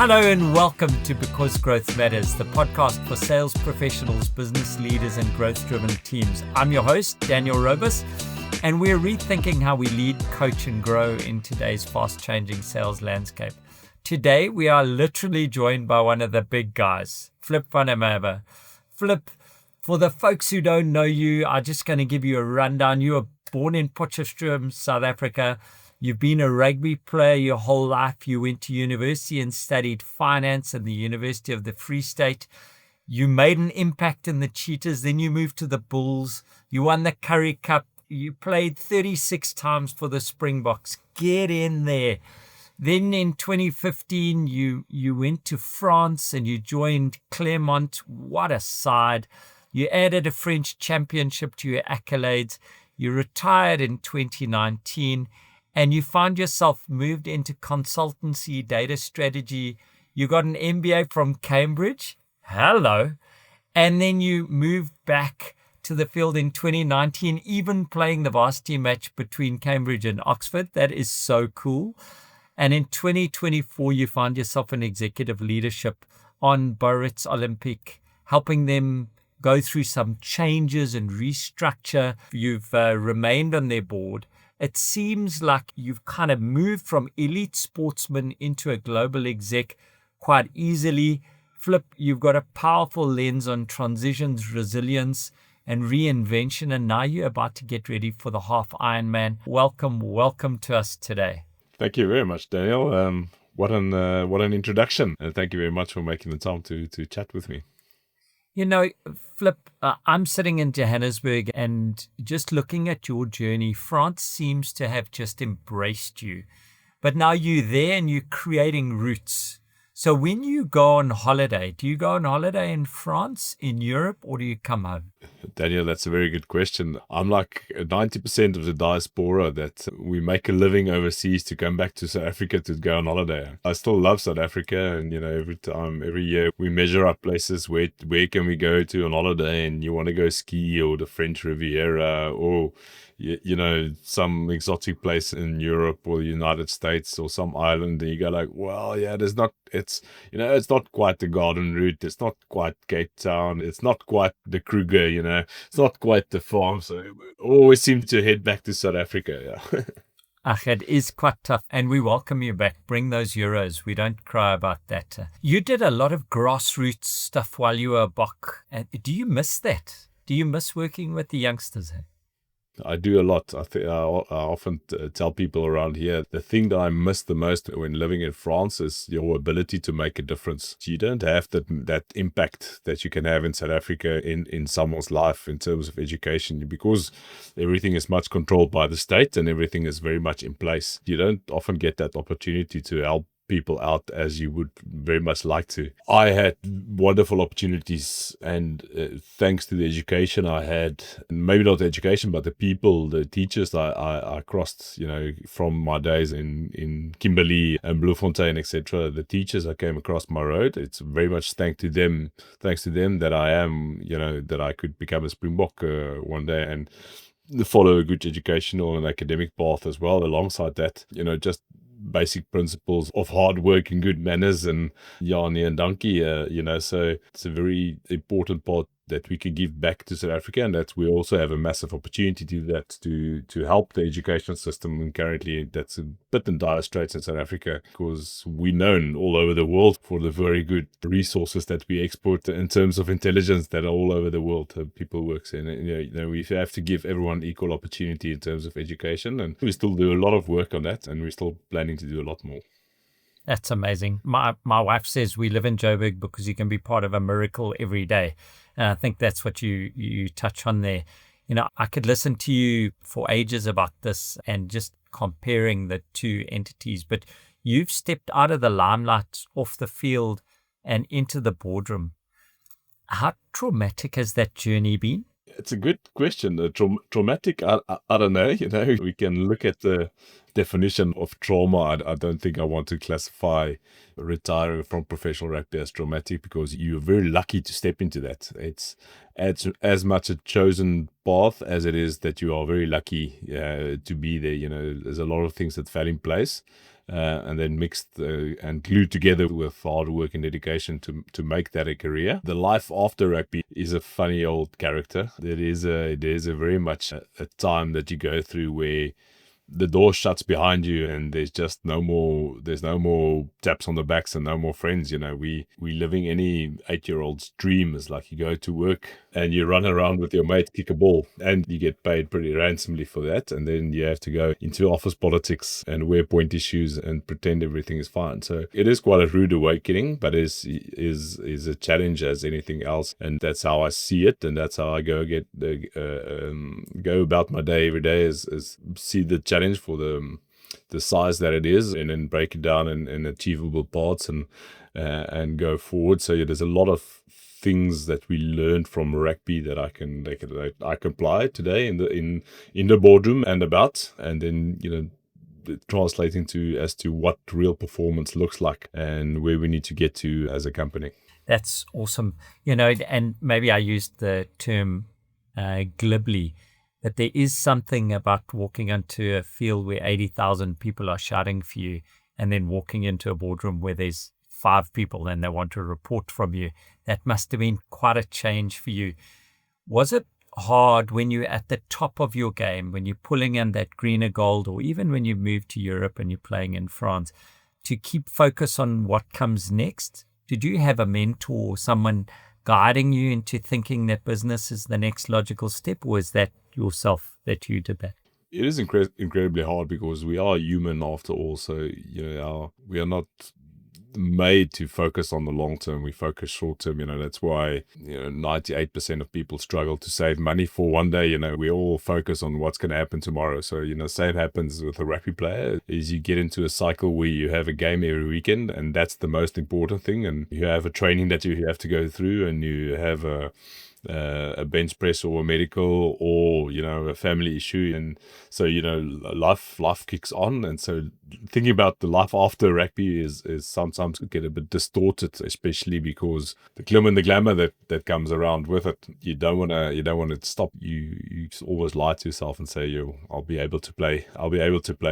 Hello and welcome to Because Growth Matters, the podcast for sales professionals, business leaders, and growth-driven teams. I'm your host, Daniel Robus, and we're rethinking how we lead, coach, and grow in today's fast-changing sales landscape. Today, we are literally joined by one of the big guys, Flip van der Merwe. Flip, for the folks who don't know you, I'm just going to give you a rundown. You were born in Potchefstroom, South Africa. You've been a rugby player your whole life. You went to university and studied finance at the University of the Free State. You made an impact in the Cheetahs. Then you moved to the Bulls. You won the Currie Cup. You played 36 times for the Springboks. Get in there. Then in 2015, you went to France and you joined Clermont. What a side. You added a French championship to your accolades. You retired in 2019. And you found yourself moved into consultancy, data strategy. You got an MBA from Cambridge. Hello. And then you moved back to the field in 2019, even playing the varsity match between Cambridge and Oxford. That is so cool. And in 2024, you found yourself in executive leadership on Boris Olympic, helping them go through some changes and restructure. You've remained on their board. It seems like you've kind of moved from elite sportsman into a global exec quite easily. Flip, you've got a powerful lens on transitions, resilience, and reinvention, and now you're about to get ready for the half Ironman. Welcome to us today. Thank you very much, Daniel. What an introduction, and thank you very much for making the time to chat with me. You know, Flip, I'm sitting in Johannesburg and just looking at your journey. France seems to have just embraced you, but now you're there and you're creating roots. So when you go on holiday, do you go on holiday in France, in Europe, or do you come home? Daniel, that's a very good question. I'm like 90% of the diaspora that we make a living overseas to come back to South Africa to go on holiday. I still love South Africa, and every year we measure up places where can we go to on holiday, and you want to go ski or the French Riviera or some exotic place in Europe or the United States or some island, and you go like, well, yeah, it's not quite the Garden Route, it's not quite Cape Town, it's not quite the Kruger, it's not quite the farm. So we always seem to head back to South Africa. Yeah. It is quite tough, and we welcome you back. Bring those euros. We don't cry about that. You did a lot of grassroots stuff while you were a Bok. Do you miss that? Do you miss working with the youngsters? I do a lot. I often tell people around here, the thing that I miss the most when living in France is your ability to make a difference. You don't have that impact that you can have in South Africa in someone's life in terms of education, because everything is much controlled by the state and everything is very much in place. You don't often get that opportunity to help people out as you would very much like to. I had wonderful opportunities, and thanks to the education I had, maybe not the education, but the people, the teachers I crossed, from my days in Kimberley and Bloemfontein, etc. The teachers I came across my road, it's very much thanks to them that I am, that I could become a Springbok one day and follow a good educational and academic path as well. Alongside that, just basic principles of hard work and good manners and Jani and Dankie, so it's a very important part that we can give back to South Africa, and that we also have a massive opportunity to do that, to help the education system. And currently that's a bit in dire straits in South Africa, because we're known all over the world for the very good resources that we export in terms of intelligence that are all over the world. People work in, we have to give everyone equal opportunity in terms of education, and we still do a lot of work on that, and we're still planning to do a lot more. That's amazing. My wife says we live in Joburg because you can be part of a miracle every day. And I think that's what you touch on there. I could listen to you for ages about this and just comparing the two entities, but you've stepped out of the limelight, off the field, and into the boardroom. How traumatic has that journey been? It's a good question. Traumatic, I don't know. We can look at the definition of trauma. I don't think I want to classify retiring from professional rugby as traumatic, because you're very lucky to step into that. It's as much a chosen path as it is that you are very lucky to be there. There's a lot of things that fell in place and then mixed and glued together with hard work and dedication to make that a career. The life after rugby is a funny old character. There's a very much a time that you go through where the door shuts behind you and there's no more taps on the backs and no more friends. We living any 8-year-old's dream is like you go to work and you run around with your mate, kick a ball, and you get paid pretty ransomly for that, and then you have to go into office politics and wear pointy shoes and pretend everything is fine. So it is quite a rude awakening, but is a challenge as anything else, and that's how I see it, and that's how I go about my day every day is see the challenge for the size that it is, and then break it down in achievable parts and go forward. So there's a lot of things that we learned from rugby that I can apply today in the boardroom and about, and then translating as to what real performance looks like and where we need to get to as a company. That's awesome. And maybe I used the term glibly, but there is something about walking onto a field where 80,000 people are shouting for you, and then walking into a boardroom where there's 5 people and they want a report from you. That must have been quite a change for you. Was it hard when you're at the top of your game, when you're pulling in that greener gold, or even when you move to Europe and you're playing in France, to keep focus on what comes next? Did you have a mentor or someone guiding you into thinking that business is the next logical step, or was that yourself that you did that? It is incredibly hard because we are human after all. So we are not made to focus on the long term. We focus short term. That's why 98% of people struggle to save money for one day. We all focus on what's going to happen tomorrow. So same happens with a rugby player. Is you get into a cycle where you have a game every weekend, and that's the most important thing. And you have a training that you have to go through, and you have a bench press or a medical or a family issue, and so life kicks on. And so thinking about the life after rugby is sometimes get a bit distorted, especially because the glim and the glamour that comes around with it. You don't want to stop. You always lie to yourself and say, I'll be able to play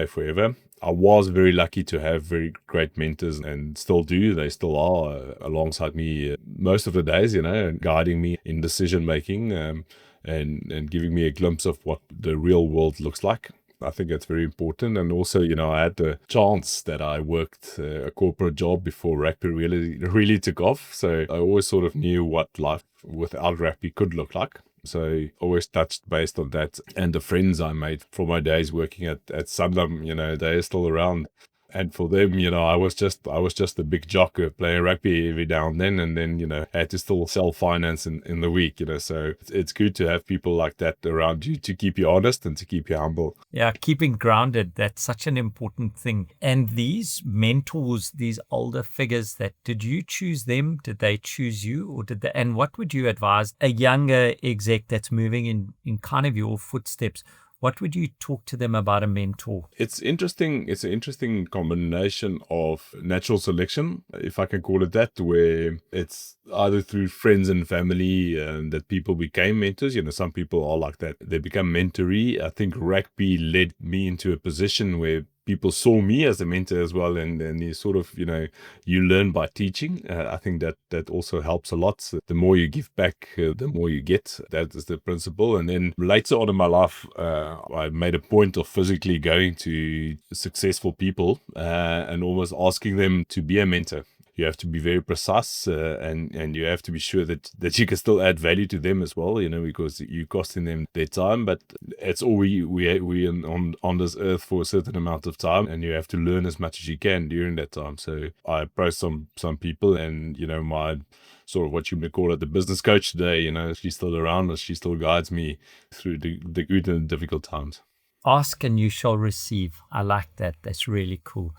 forever. I was very lucky to have very great mentors, and still do. They still are alongside me most of the days, and guiding me in decision making, and giving me a glimpse of what the real world looks like. I think that's very important. And also, I had the chance that I worked a corporate job before rugby really took off. So I always sort of knew what life without rugby could look like. So I always touched based on that. And the friends I made from my days working at Sanlam, they're still around. And for them, I was just a big jocker playing rugby every now and then had to still self-finance in the week, So it's good to have people like that around you to keep you honest and to keep you humble. Yeah, keeping grounded, that's such an important thing. And these mentors, these older figures, did you choose them? Did they choose you, or and what would you advise a younger exec that's moving in kind of your footsteps? What would you talk to them about a mentor? It's interesting. It's an interesting combination of natural selection, if I can call it that, where it's either through friends and family that people became mentors. Some people are like that. They become mentoree. I think rugby led me into a position where people saw me as a mentor as well, and you sort of, you learn by teaching. I think that also helps a lot. So the more you give back, the more you get. That is the principle. And then later on in my life, I made a point of physically going to successful people and almost asking them to be a mentor. You have to be very precise, and you have to be sure that you can still add value to them as well, because you're costing them their time. But it's all we on this earth for a certain amount of time, and you have to learn as much as you can during that time. So I approached some people, and my sort of what you may call it, the business coach today, she's still around, and she still guides me through the good and difficult times. Ask and you shall receive. I like that. That's really cool.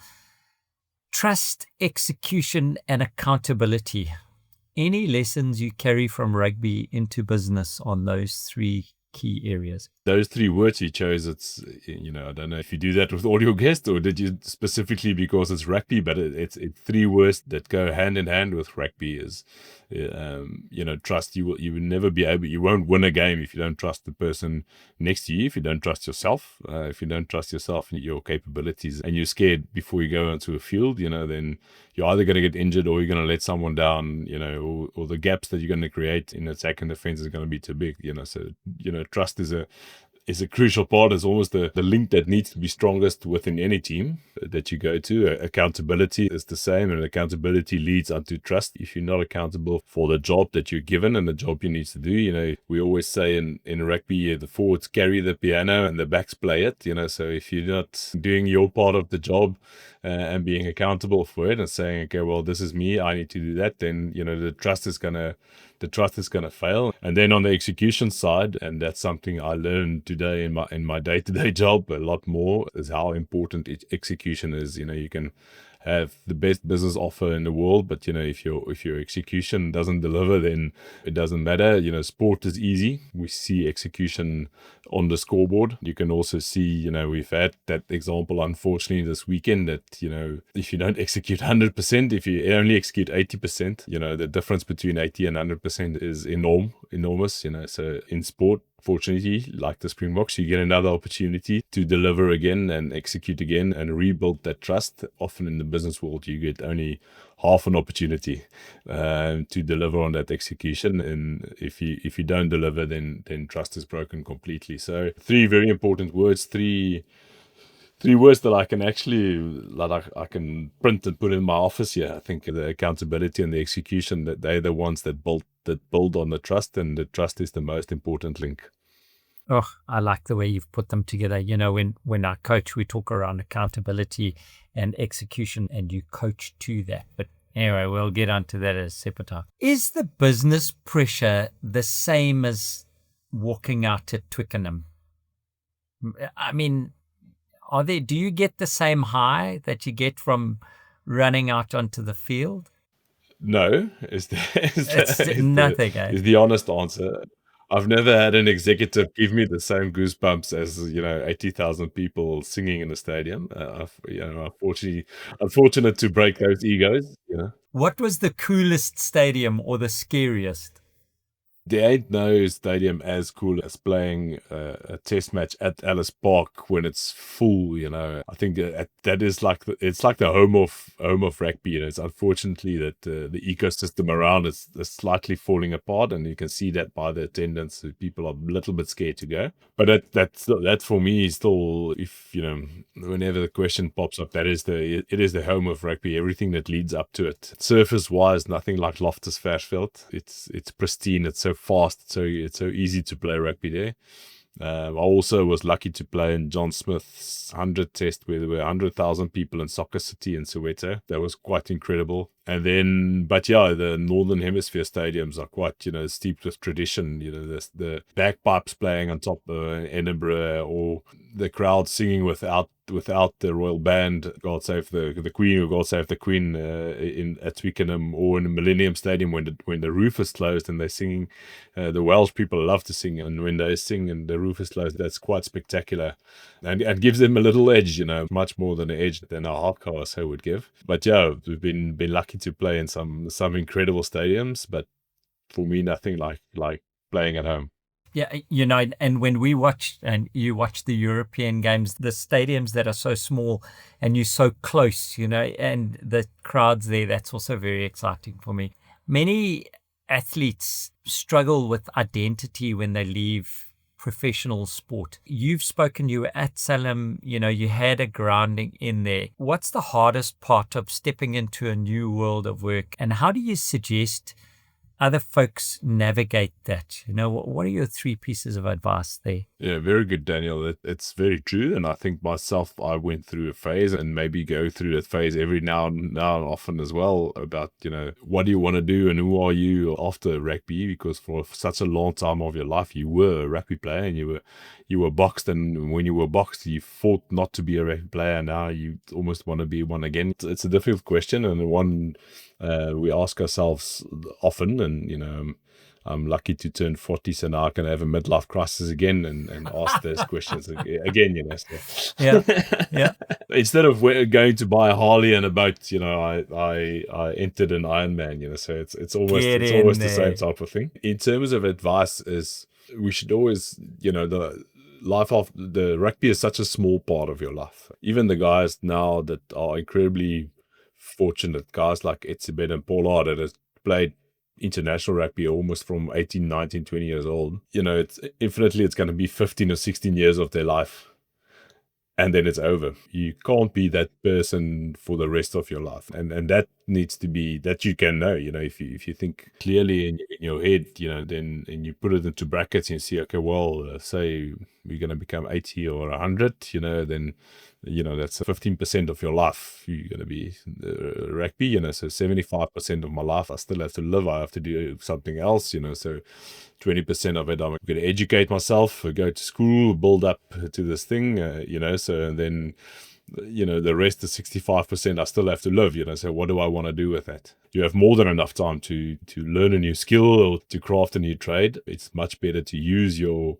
Trust, execution, and accountability. Any lessons you carry from rugby into business on those 3 key areas? Those 3 words you chose, it's, I don't know if you do that with all your guests or did you specifically because it's rugby, but it's 3 words that go hand in hand with rugby is, trust. You will never be able, you won't win a game if you don't trust the person next to you, if you don't trust yourself, if you don't trust yourself and your capabilities and you're scared before you go into a field, then you're either going to get injured or you're going to let someone down, or the gaps that you're going to create in attack and defense is going to be too big, so, trust is a crucial part. Is almost the link that needs to be strongest within any team that you go to. Accountability is the same, and accountability leads onto trust. If you're not accountable for the job that you're given and the job you need to do, we always say in rugby, the forwards carry the piano and the backs play it, so if you're not doing your part of the job and being accountable for it and saying, okay, well, this is me, I need to do that, then, the trust is going to fail. And then on the execution side, and that's something I learned today in my day-to-day job a lot more, is how important execution is. You can have the best business offer in the world, but if your execution doesn't deliver, then it doesn't matter. Sport is easy. We see execution on the scoreboard. You can also see, we've had that example, unfortunately, this weekend that, if you don't execute 100%, if you only execute 80%, the difference between 80 and 100% is enormous, so in sport, fortunately, like the Springboks, you get another opportunity to deliver again and execute again and rebuild that trust. Often in the business world, you get only half an opportunity to deliver on that execution. And if you don't deliver, then trust is broken completely. So 3 very important words, three words that I can actually, I can print and put in my office here. I think the accountability and the execution, that they're the ones that build on the trust, and the trust is the most important link. Oh, I like the way you've put them together. When I coach, we talk around accountability and execution, and you coach to that. But anyway, we'll get onto that at a separate time. Is the business pressure the same as walking out at Twickenham? I mean, do you get the same high that you get from running out onto the field? No, is the honest answer. I've never had an executive give me the same goosebumps as 80,000 people singing in a stadium. Unfortunate to break those egos. What was the coolest stadium or the scariest? There ain't no stadium as cool as playing a test match at Ellis Park when it's full. I think that is it's like the home of rugby. It's unfortunately that the ecosystem around is slightly falling apart, and you can see that by the attendance. People are a little bit scared to go. But that for me is still, if whenever the question pops up, it is the home of rugby. Everything that leads up to it, surface wise, nothing like Loftus Versfeld. It's pristine. It's so fast, it's so easy to play rugby there. I also was lucky to play in John Smith's 100 test where there were 100,000 people in Soccer City in Soweto. That was quite incredible. And then, the Northern Hemisphere stadiums are quite, steeped with tradition. The bagpipes playing on top of Edinburgh, or the crowd singing without the royal band, God Save the Queen, or God Save the Queen at Twickenham, or in the Millennium Stadium when the roof is closed and they're singing. The Welsh people love to sing, and when they sing and the roof is closed, that's quite spectacular, and gives them a little edge, much more than an edge than a hardcore so would give. But we've been lucky to play in some incredible stadiums, but for me, nothing like playing at home. Yeah, and when we watch, and you watch the European games, the stadiums that are so small and you're so close, and the crowds there, that's also very exciting for me. Many athletes struggle with identity when they leave professional sport. You've spoken, you were at Salem, you had a grounding in there. What's the hardest part of stepping into a new world of work, and how do you suggest other folks navigate that? What are your 3 pieces of advice there? Yeah, very good, Daniel. It's very true. And I think myself, I went through a phase, and maybe go through that phase every now and often as well, about, what do you want to do and who are you after rugby? Because for such a long time of your life, you were a rugby player, and you were boxed. And when you were boxed, you fought not to be a rugby player. Now you almost want to be one again. It's a difficult question, and one we ask ourselves often. And, I'm lucky to turn 40, so now I can have a midlife crisis again and ask those questions again, So. Yeah. Yeah. Instead of going to buy a Harley and a boat, I entered an Ironman, so it's almost Get in the same there. type of thing. In terms of advice, is we should always, the life of the rugby is such a small part of your life. Even the guys now that are incredibly fortunate, guys like Etzebeth and Paul that has played international rugby almost from 18, 19, 20 years old, it's going to be 15 or 16 years of their life. And then it's over. You can't be that person for the rest of your life. And that needs to be, that you can know, if you think clearly in your head, then, and you put it into brackets and you see, okay, well, say we're going to become 80 or 100, then, that's 15% of your life. You're going to be rugby, so 75% of my life, I still have to live. I have to do something else, so 20% of it, I'm going to educate myself, go to school, build up to this thing, so, and then, the rest is 65%, I still have to live, so what do I want to do with that? You have more than enough time to learn a new skill or to craft a new trade. It's much better to use your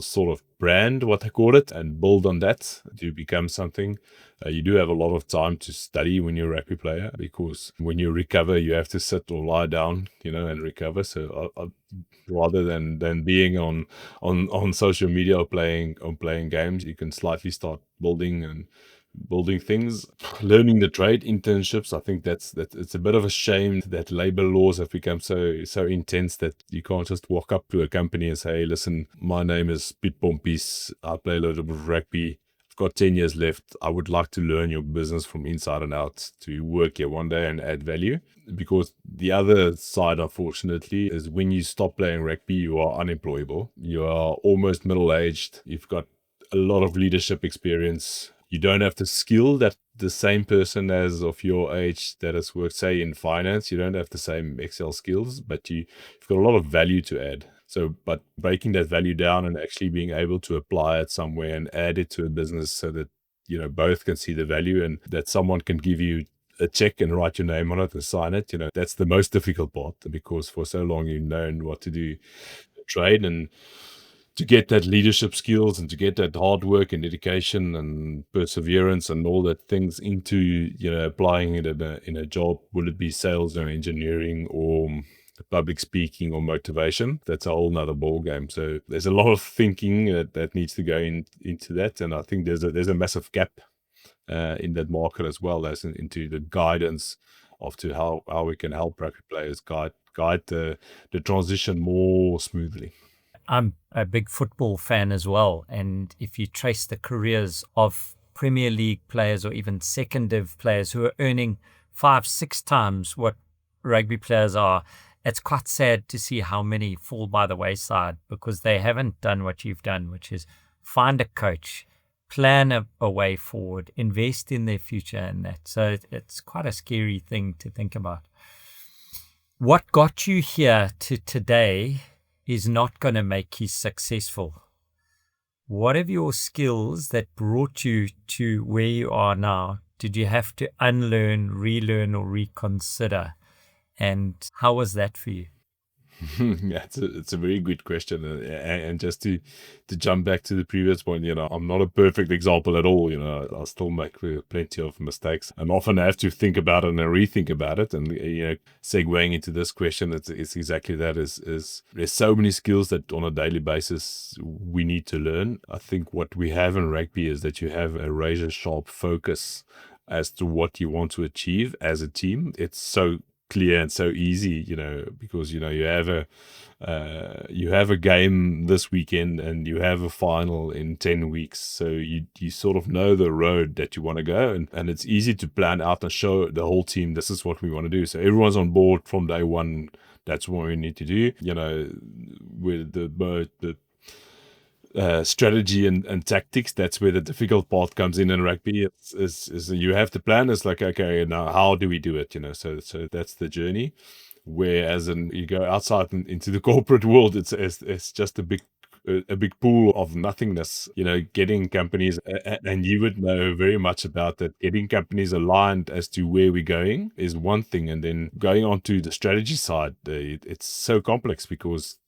sort of brand, what they call it, and build on that to become something. You do have a lot of time to study when you're a rugby player, because when you recover, you have to sit or lie down, and recover. So rather than being on social media or playing games, you can slightly start building things, learning the trade, internships. I think that it's a bit of a shame that labor laws have become so intense that you can't just walk up to a company and say, hey, listen, my name is Piet Pompies, I play a little bit of rugby, I've got 10 years left, I would like to learn your business from inside and out to work here one day and add value. Because the other side, unfortunately, is when you stop playing rugby, you are unemployable, you are almost middle-aged, you've got a lot of leadership experience. You don't have the skill that the same person as of your age that has worked, say, in finance. You don't have the same Excel skills, but you've got a lot of value to add. So, but breaking that value down and actually being able to apply it somewhere and add it to a business so that, both can see the value and that someone can give you a check and write your name on it and sign it. That's the most difficult part, because for so long you've known what to do, trade, and to get that leadership skills and to get that hard work and dedication and perseverance and all that things into, applying it in a job, will it be sales or engineering or public speaking or motivation, that's a whole nother ball game. So there's a lot of thinking that needs to go into that. And I think there's a massive gap in that market as well as into the guidance of to how we can help rugby players guide the transition more smoothly. I'm a big football fan as well. And if you trace the careers of Premier League players or even second div players who are earning 5-6 times what rugby players are, it's quite sad to see how many fall by the wayside because they haven't done what you've done, which is find a coach, plan a way forward, invest in their future and that. So it's quite a scary thing to think about. What got you here to today is not going to make you successful. What are your skills that brought you to where you are now? Did you have to unlearn, relearn, or reconsider? And how was that for you? Yeah, it's a very good question, and just to jump back to the previous point, I'm not a perfect example at all. I still make plenty of mistakes, and often I have to think about it and rethink about it. And segueing into this question, it's exactly that. Is there's so many skills that on a daily basis we need to learn. I think what we have in rugby is that you have a razor sharp focus as to what you want to achieve as a team. It's so clear and so easy, because you have a game this weekend and you have a final in 10 weeks, so you sort of know the road that you want to go, and it's easy to plan out and show the whole team this is what we want to do, so everyone's on board from day one. That's what we need to do, with the strategy and tactics. That's where the difficult part comes in rugby. Is you have to plan. It's like, okay, now how do we do it? So that's the journey. Whereas you go outside into the corporate world, it's just a big a big pool of nothingness, getting companies, and you would know very much about that, getting companies aligned as to where we're going is one thing. And then going on to the strategy side, it's so complex because,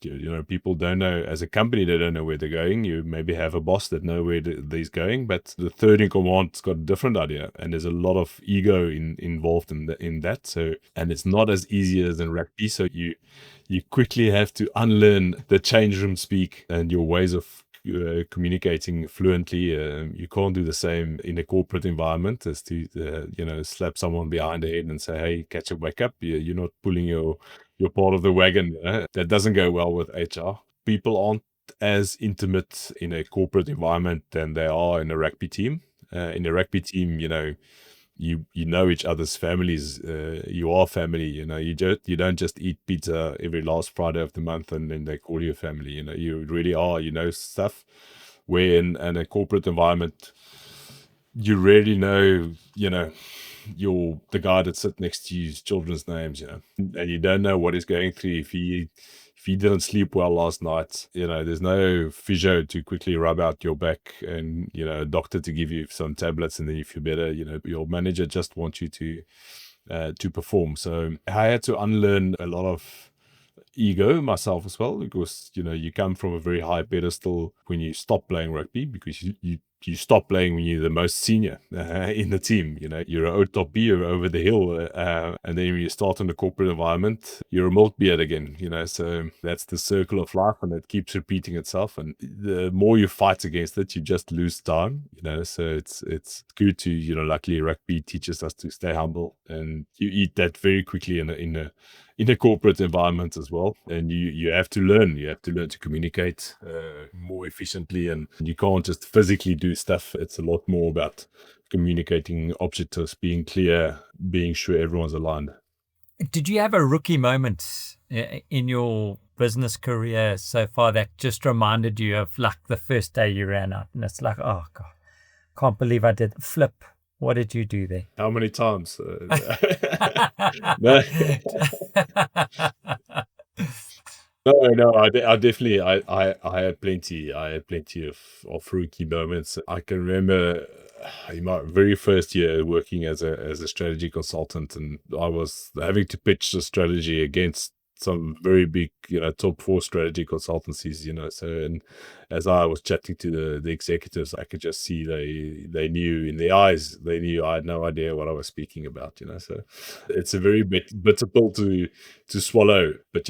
people don't know, as a company, they don't know where they're going. You maybe have a boss that know where he's going, but the third in command's got a different idea. And there's a lot of ego involved in that. So, and it's not as easy as in rugby. So you quickly have to unlearn the change room speak and your ways of communicating fluently. You can't do the same in a corporate environment as to slap someone behind the head and say, hey, catch up, wake up. You're not pulling your part of the wagon. That doesn't go well with HR. People aren't as intimate in a corporate environment than they are in a rugby team. In a rugby team, you know each other's families. You are family. You don't just eat pizza every last Friday of the month and then they call you family. You really are. Stuff. Where in a corporate environment, you really know. The guy that sits next to you's children's names. And you don't know what he's going through. If he didn't sleep well last night, there's no physio to quickly rub out your back and, a doctor to give you some tablets and then you feel better. Your manager just wants you to perform. So I had to unlearn a lot of ego myself as well, because, you come from a very high pedestal when you stop playing rugby, because you stop playing when you're the most senior in the team. You're a top B, you're over the hill, and then when you start in the corporate environment, you're a milk beard again. So that's the circle of life, and it keeps repeating itself. And the more you fight against it, you just lose time. So it's good to luckily rugby teaches us to stay humble, and you eat that very quickly in a corporate environment as well. And you have to learn. You have to learn to communicate more efficiently, and you can't just physically do stuff. It's a lot more about communicating objectives, being clear, being sure everyone's aligned. Did you have a rookie moment in your business career so far that just reminded you of like the first day you ran out and it's like, oh God, can't believe I did flip? What did you do there? How many times? No. No, I definitely, I had plenty. I had plenty of rookie moments. I can remember in my very first year working as a strategy consultant, and I was having to pitch the strategy against some very big, top 4 strategy consultancies, so, and as I was chatting to the executives, I could just see they knew in their eyes, they knew I had no idea what I was speaking about, so it's a very bitter pill to swallow, but,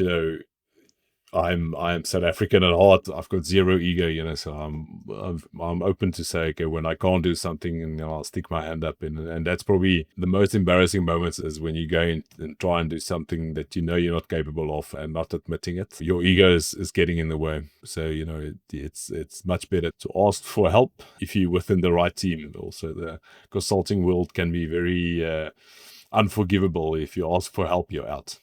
I'm South African at heart. I've got zero ego, so I'm open to say, okay, when I can't do something, and I'll stick my hand up and that's probably the most embarrassing moments, is when you go in and try and do something that you're not capable of and not admitting it. Your ego is getting in the way. So it's much better to ask for help if you're within the right team. Also, the consulting world can be very unforgivable. If you ask for help, you're out.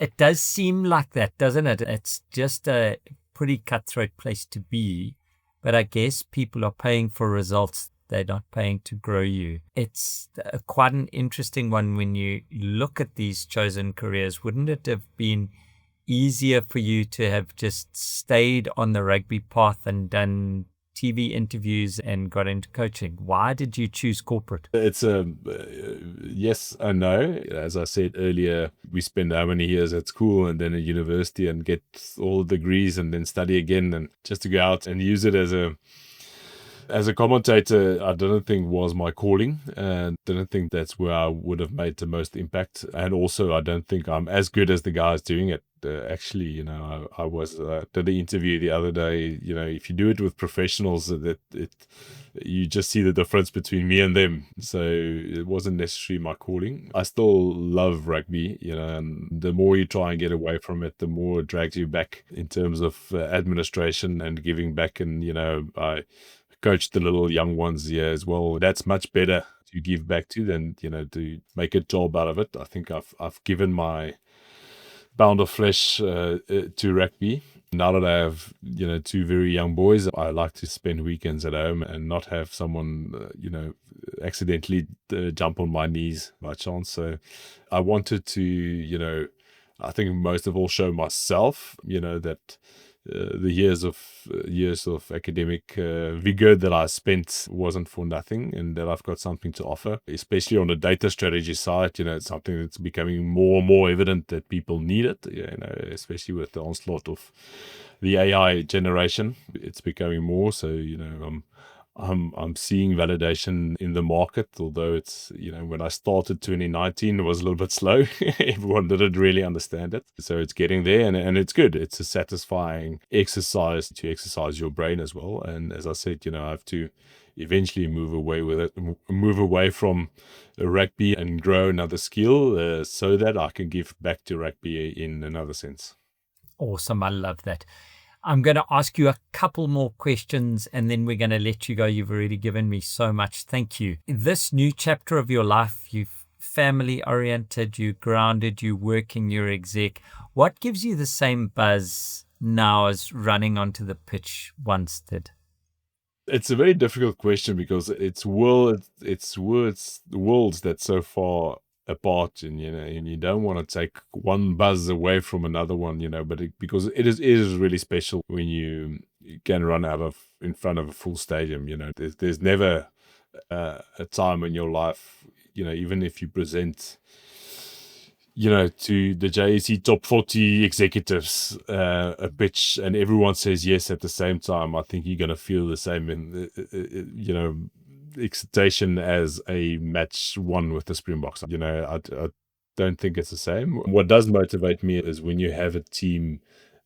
It does seem like that, doesn't it? It's just a pretty cutthroat place to be, but I guess people are paying for results. They're not paying to grow you. It's quite an interesting one when you look at these chosen careers. Wouldn't it have been easier for you to have just stayed on the rugby path and done TV interviews and got into coaching? Why did you choose corporate? It's a yes and no. As I said earlier, we spend how many years at school and then at university and get all the degrees and then study again, and just to go out and use it as a commentator, I don't think was my calling, and didn't think that's where I would have made the most impact. And also, I don't think I'm as good as the guys doing it. Actually, I was did the interview the other day. If you do it with professionals, you just see the difference between me and them. So it wasn't necessarily my calling. I still love rugby, and the more you try and get away from it, the more it drags you back in terms of administration and giving back. And I coached the little young ones here as well. That's much better to give back to than to make a job out of it. I think I've given my pound of flesh to rugby. Now that I have 2 very young boys, I like to spend weekends at home and not have someone accidentally jump on my knees by chance. So I wanted to I think most of all show myself that the years of academic vigor that I spent wasn't for nothing, and that I've got something to offer, especially on the data strategy side. It's something that's becoming more and more evident that people need it, especially with the onslaught of the AI generation. It's becoming more so. I'm seeing validation in the market, although it's, when I started 2019, it was a little bit slow. Everyone didn't really understand it. So it's getting there, and it's good. It's a satisfying exercise to exercise your brain as well. And as I said, I have to eventually move away from rugby and grow another skill so that I can give back to rugby in another sense. Awesome. I love that. I'm going to ask you a couple more questions and then we're going to let you go. You've already given me so much. Thank you. This new chapter of your life, you're family oriented, you're grounded, you're working, you're exec. What gives you the same buzz now as running onto the pitch once did? It's a very difficult question because it's worlds that's so far apart, and you don't want to take one buzz away from another one, but because it is really special when you can run in front of a full stadium. There's never a time in your life, even if you present to the JSE top 40 executives a pitch and everyone says yes at the same time, I think you're going to feel the same excitation as a match won with the Springboks. I don't think it's the same. What does motivate me is when you have a team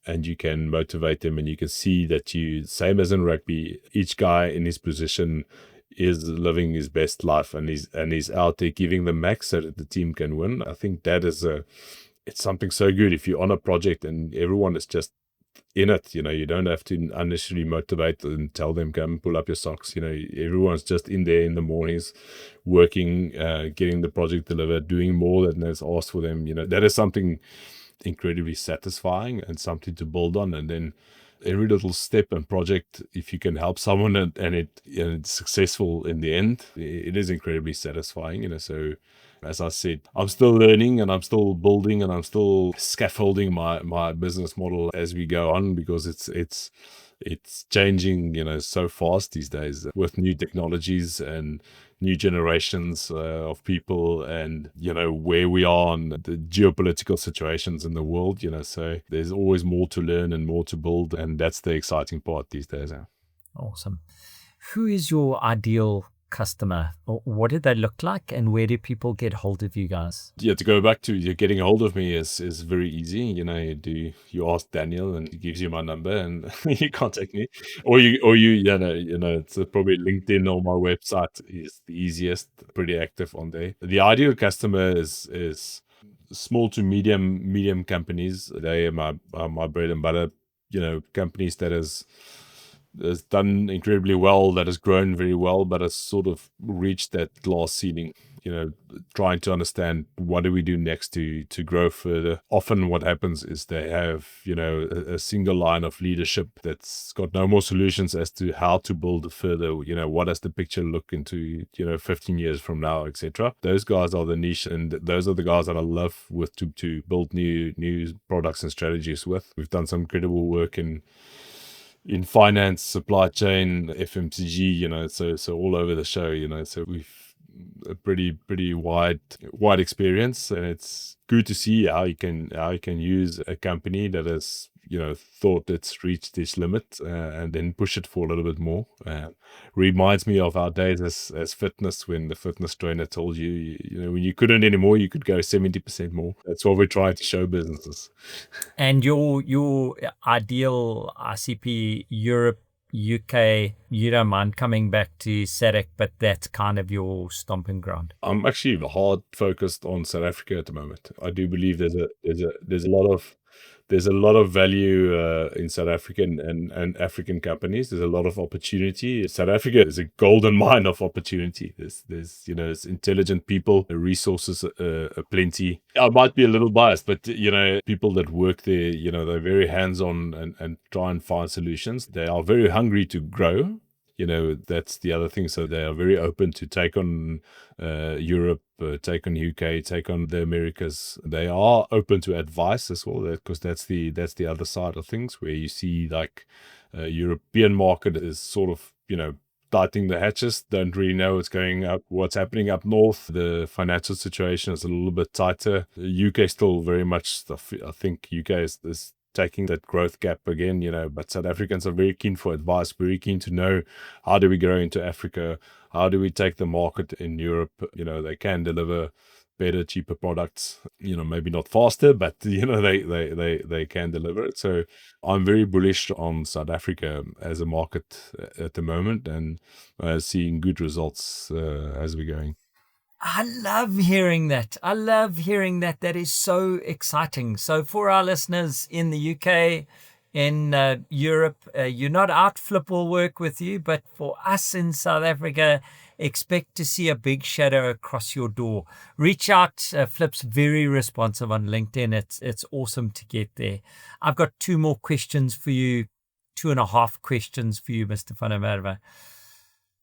and you can motivate them and you can see that same as in rugby, each guy in his position is living his best life and he's out there giving the max so that the team can win. I think that it's something so good if you're on a project and everyone is just in it. You don't have to unnecessarily motivate and tell them, come pull up your socks. Everyone's just in there in the mornings working, getting the project delivered, doing more than is asked for them. That is something incredibly satisfying and something to build on. And then every little step and project, if you can help someone and it's successful in the end, it is incredibly satisfying. So as I said, I'm still learning and I'm still building and I'm still scaffolding my business model as we go on, because it's changing, so fast these days with new technologies and new generations of people, and where we are on the geopolitical situations in the world. So there's always more to learn and more to build, and that's the exciting part these days. Awesome. Who is your ideal customer? What did they look like, and where do people get hold of you guys? To go back to you getting a hold of me is very easy. You ask Daniel and he gives you my number and you contact me, or you it's probably LinkedIn or my website is the easiest. Pretty active on there. The ideal customer is small to medium companies. They are my bread and butter. Companies that has done incredibly well, that has grown very well, but has sort of reached that glass ceiling, trying to understand what do we do next to grow further. Often what happens is they have, a single line of leadership that's got no more solutions as to how to build further. What does the picture look into, 15 years from now, etc. Those guys are the niche, and those are the guys that I love with to build new products and strategies with. We've done some incredible work in finance, supply chain, FMCG, so all over the show, so we've a pretty wide experience, and it's good to see how you can use a company that has thought it's reached its limit and then push it for a little bit more. Reminds me of our days as fitness, when the fitness trainer told you, when you couldn't anymore, you could go 70% more. That's what we're trying to show businesses. And your ideal ICP, Europe, UK, you don't mind coming back to SADC, but that's kind of your stomping ground. I'm actually hard focused on South Africa at the moment. I do believe there's a lot of value in South African and African companies. There's a lot of opportunity. South Africa is a golden mine of opportunity. There's intelligent people, resources plenty. I might be a little biased, but people that work there, they're very hands-on and try and find solutions. They are very hungry to grow. that's the other thing. So they are very open to take on Europe, take on UK, take on the Americas. They are open to advice as well, because that's the other side of things, where you see like European market is sort of, tightening the hatches, don't really know what's happening up north. The financial situation is a little bit tighter. UK still very much, I think UK is taking that growth gap again, but South Africans are very keen for advice, very keen to know, how do we grow into Africa? How do we take the market in Europe? They can deliver better, cheaper products, maybe not faster, but, they can deliver it. So I'm very bullish on South Africa as a market at the moment, and seeing good results as we're going. I love hearing that. That is so exciting. So for our listeners in the UK, in Europe, you're not out. Flip will work with you, but for us in South Africa, expect to see a big shadow across your door. Reach out. Flip's very responsive on LinkedIn. It's awesome to get there. I've got 2 more questions for you, 2.5 questions for you, Mr. van der Merwe.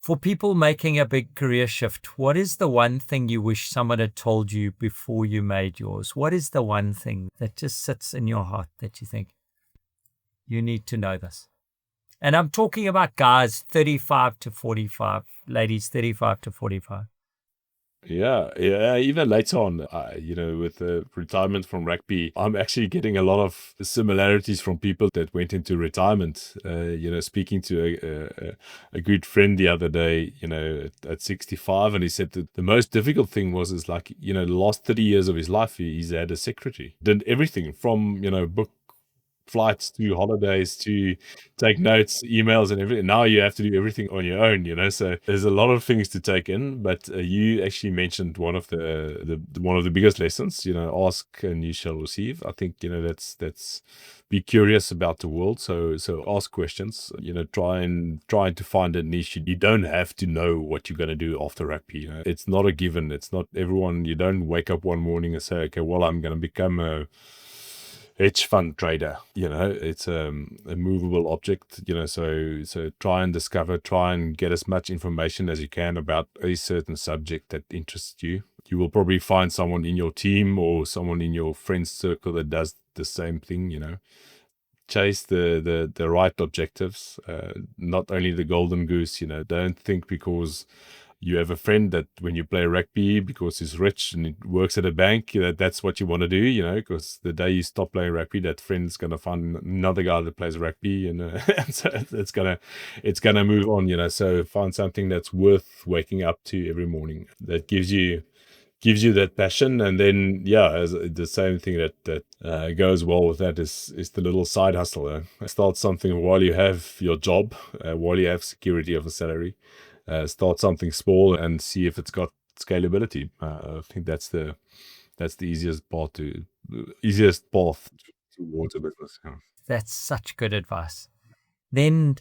For people making a big career shift, what is the one thing you wish someone had told you before you made yours? What is the one thing that just sits in your heart that you think, you need to know this? And I'm talking about guys 35 to 45, ladies 35 to 45. Yeah. Even later on, with the retirement from rugby, I'm actually getting a lot of similarities from people that went into retirement. Speaking to a good friend the other day, at 65, and he said that the most difficult thing was the last 30 years of his life, he's had a secretary, did everything from book flights to holidays to take notes, emails, and everything. Now you have to do everything on your own, so there's a lot of things to take in. But you actually mentioned one of the biggest lessons, ask and you shall receive. I think that's be curious about the world. So ask questions, trying to find a niche. You don't have to know what you're going to do after rugby. It's not a given. It's not everyone. You don't wake up one morning and say, okay, well, I'm going to become a hedge fund trader. It's a movable object, so try and discover, try and get as much information as you can about a certain subject that interests you. You will probably find someone in your team or someone in your friends circle that does the same thing. Chase the right objectives, not only the golden goose. Don't think because you have a friend that when you play rugby, because he's rich and he works at a bank, that's what you want to do, because the day you stop playing rugby, that friend's going to find another guy that plays rugby, and so it's going to move on, so find something that's worth waking up to every morning that gives you that passion. And then as the same thing that goes well with that is the little side hustle. Start something while you have your job, while you have security of a salary. Start something small and see if it's got scalability. I think that's the easiest path towards a business. Yeah. That's such good advice. Then,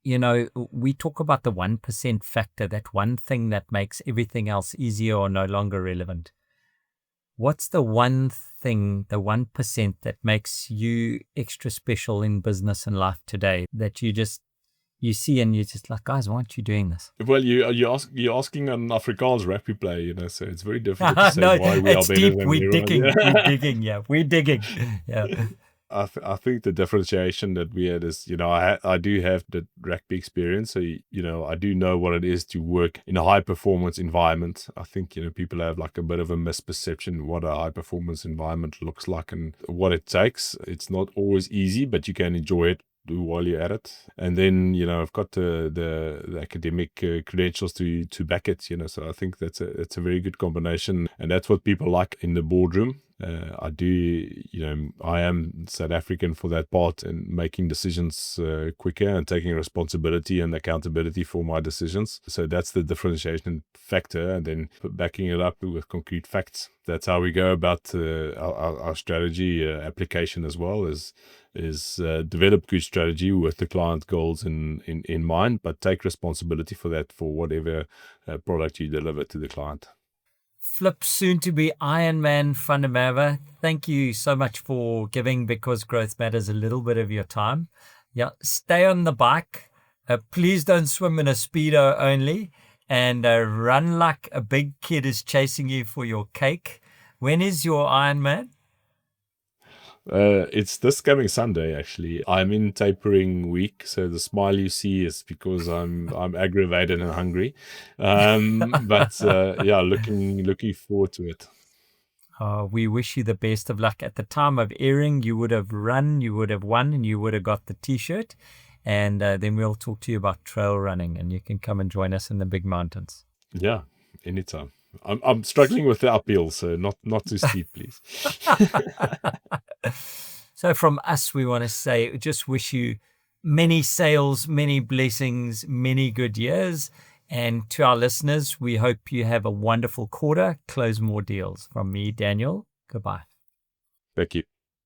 we talk about the 1% factor, that one thing that makes everything else easier or no longer relevant. What's the one thing, the 1% that makes you extra special in business and life today, that you see and you're just like, guys, why aren't you doing this? Well, you're asking an Afrikaans rugby player, so it's very difficult to say why we are better deep. than We're digging. Yeah. We're digging. Yeah. I think the differentiation that we had is, I do have the rugby experience, so I do know what it is to work in a high performance environment. I think people have like a bit of a misperception what a high performance environment looks like and what it takes. It's not always easy, but you can enjoy it while you're at it. And then I've got the academic credentials to back it. So I think it's a very good combination, and that's what people like in the boardroom. I am South African for that part, and making decisions quicker and taking responsibility and accountability for my decisions. So that's the differentiation factor, and then backing it up with concrete facts. That's how we go about our strategy application as well, is develop good strategy with the client goals in mind, but take responsibility for that, for whatever product you deliver to the client. Flip, soon to be Ironman van der Merwe, thank you so much for giving Because Growth Matters a little bit of your time. Yeah, stay on the bike. Please don't swim in a Speedo only, and run like a big kid is chasing you for your cake. When is your Ironman? It's this coming Sunday, actually. I'm in tapering week, so the smile you see is because I'm aggravated and hungry. But yeah, looking forward to it. We wish you the best of luck. At the time of airing, you would have run, you would have won, and you would have got the T-shirt. And then we'll talk to you about trail running, and you can come and join us in the big mountains. Yeah, anytime. I'm struggling with the uphill, so not too steep, please. So from us, we want to say, just wish you many sales, many blessings, many good years. And to our listeners, we hope you have a wonderful quarter. Close more deals. From me, Daniel. Goodbye. Thank you.